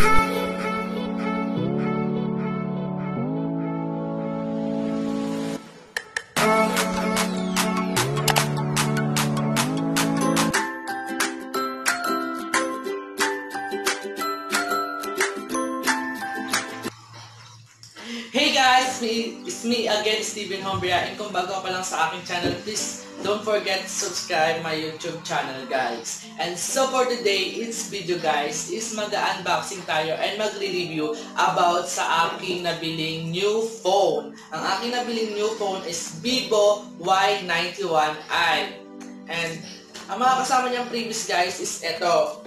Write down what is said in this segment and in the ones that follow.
Hey guys, it's me again, Steven Hombria, and kung bago pa lang sa aking channel, please don't forget to subscribe my YouTube channel, guys. And so for today, it's video guys, is mag-unboxing tayo and magre-review about sa aking nabiling new phone. Ang aking nabiling new phone is Vivo Y91i. And ang mga kasama niyang previous guys is ito,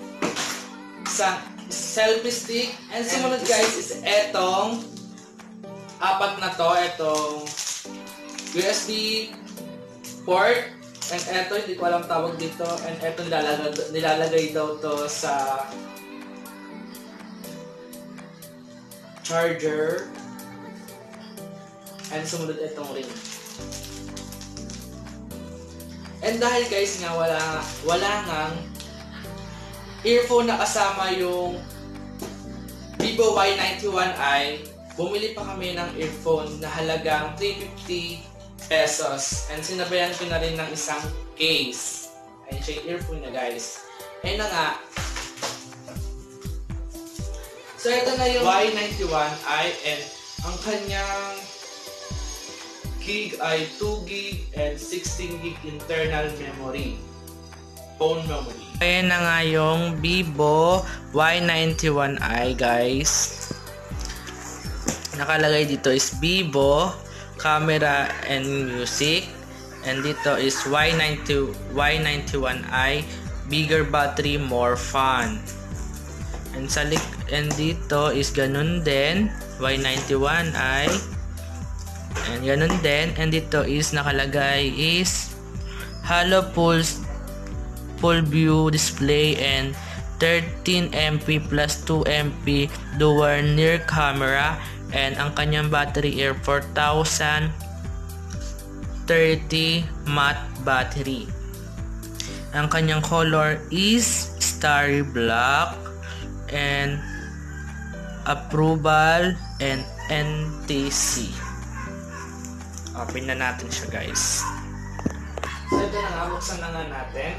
sa selfie stick, and sumunod guys is etong apat na to, itong USB port, and eto hindi ko alam tawag dito, and eto nilalagay daw to sa charger, and sumunod itong ring. And dahil guys nga wala ngang earphone na kasama yung Vivo Y91i, bumili pa kami ng earphone na halagang 350 pesos. And sinabayan ko na rin ng isang case. Ayun siya yung earphone na guys. Ayun na nga. So ito na yung Y91i, and ang kanyang gig ay 2 gig and 16 gig internal memory. Phone memory. Ayan na nga yung Vivo Y91i guys. Nakalagay dito is Vivo Camera and Music, and dito is Y91i bigger battery, more fun. And dito is ganun din Y91i, and ganun din, and dito is nakalagay is Halo full view display and 13MP plus 2MP dual near camera. And ang kanyang battery air 4030 matte battery. Ang kanyang color is starry black, and approval and NTC. Open na natin siya guys. So ito na nga, buksan na nga natin.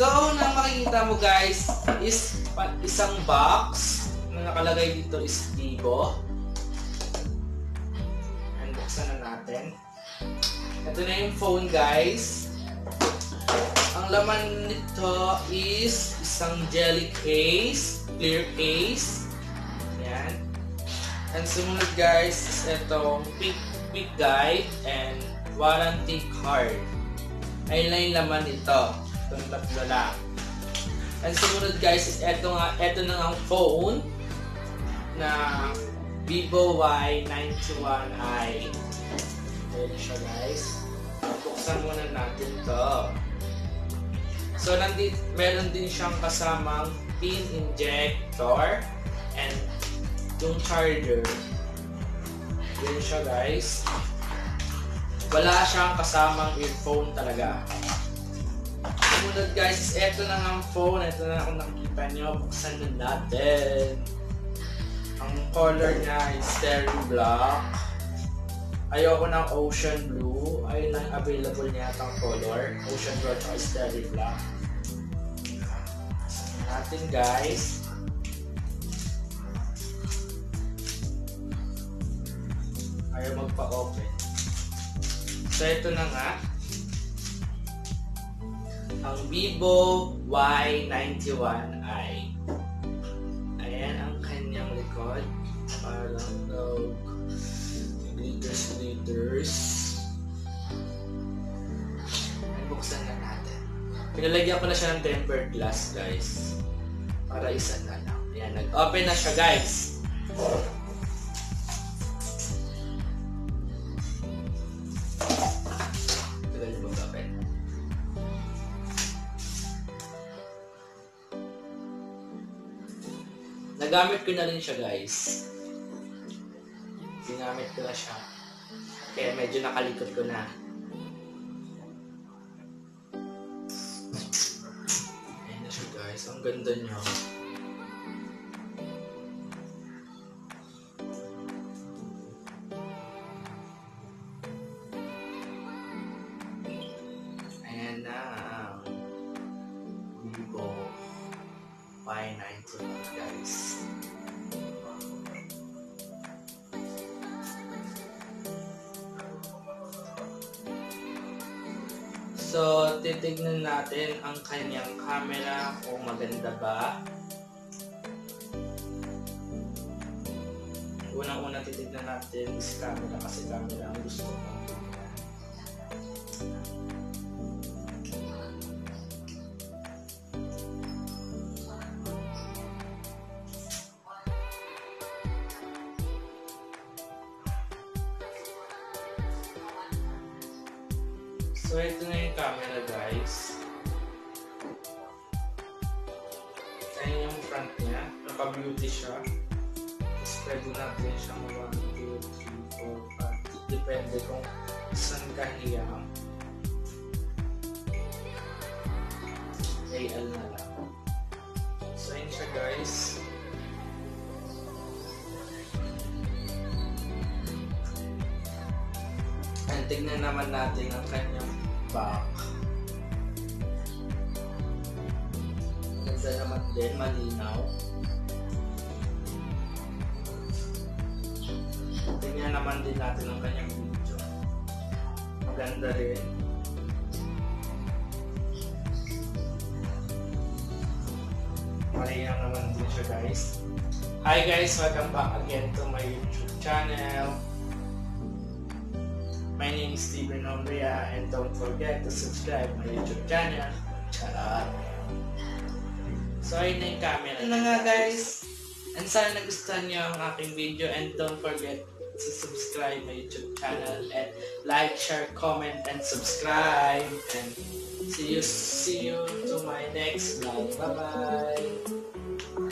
So, na makikita mo guys is isang box na nakalagay dito is Vivo. And buksan na natin. Ito na yung phone guys. Ang laman nito is isang jelly case, clear case. Ayan. And sumunod guys is itong quick guide and warranty card. Ayun lang yung laman nito. Itong tatlo lang. And sumunod guys is ito na ang phone na Vivo Y91i. Ayan siya guys. Buksan muna natin to. So meron din siyang kasamang pin injector and yung charger. Ayan siya guys. Wala siyang kasamang earphone talaga. Sumunod guys is eto na ang phone. Ito na kung nakikita nyo. Buksan na natin. Ang color niya is stereo black. Ayoko ng ocean blue. Ayun lang available niya itong color. Ocean blue at stereo black. Buksan natin guys. Ayaw magpa-open. So ito na nga. Ang Vivo Y91i. Ayan ang kanyang likod. Parang glitters. Buksan na natin. Pinalagyan ko na siya ng tempered glass guys. Para isa na lang. Ayan, nag-open na siya guys. Nagamit ko na rin siya guys. Ginamit ko na siya. Kaya medyo nakalikot ko na. Ang ganda niya. Ayan na ang Vivo Y91 guys. So, titignan natin ang kanyang camera kung maganda ba. Unang-una titignan natin is camera kasi camera ang gusto ko. So, ito na yung camera guys. Ayan yung front niya. Naka-beauty siya. Tapos pwede natin siyang 1, 2, 3, 4, 5. Depende kung saan ka hiyang. AL na lang. So, ayan siya guys. And tignan naman natin ang kanyang back. Maganda naman din, malinaw. Tignan naman din natin ang kanyang video. Maganda rin. Malinaw naman din siya guys. Hi guys! Welcome back again to my YouTube channel. My name is Steven Ombria and don't forget to subscribe my YouTube channel. Charot! So, ayun na yung camera. Ano nga guys? And sana nagustuhan niyo ang aking video and don't forget to subscribe my YouTube channel and like, share, comment, and subscribe. And see you to my next vlog. Bye-bye!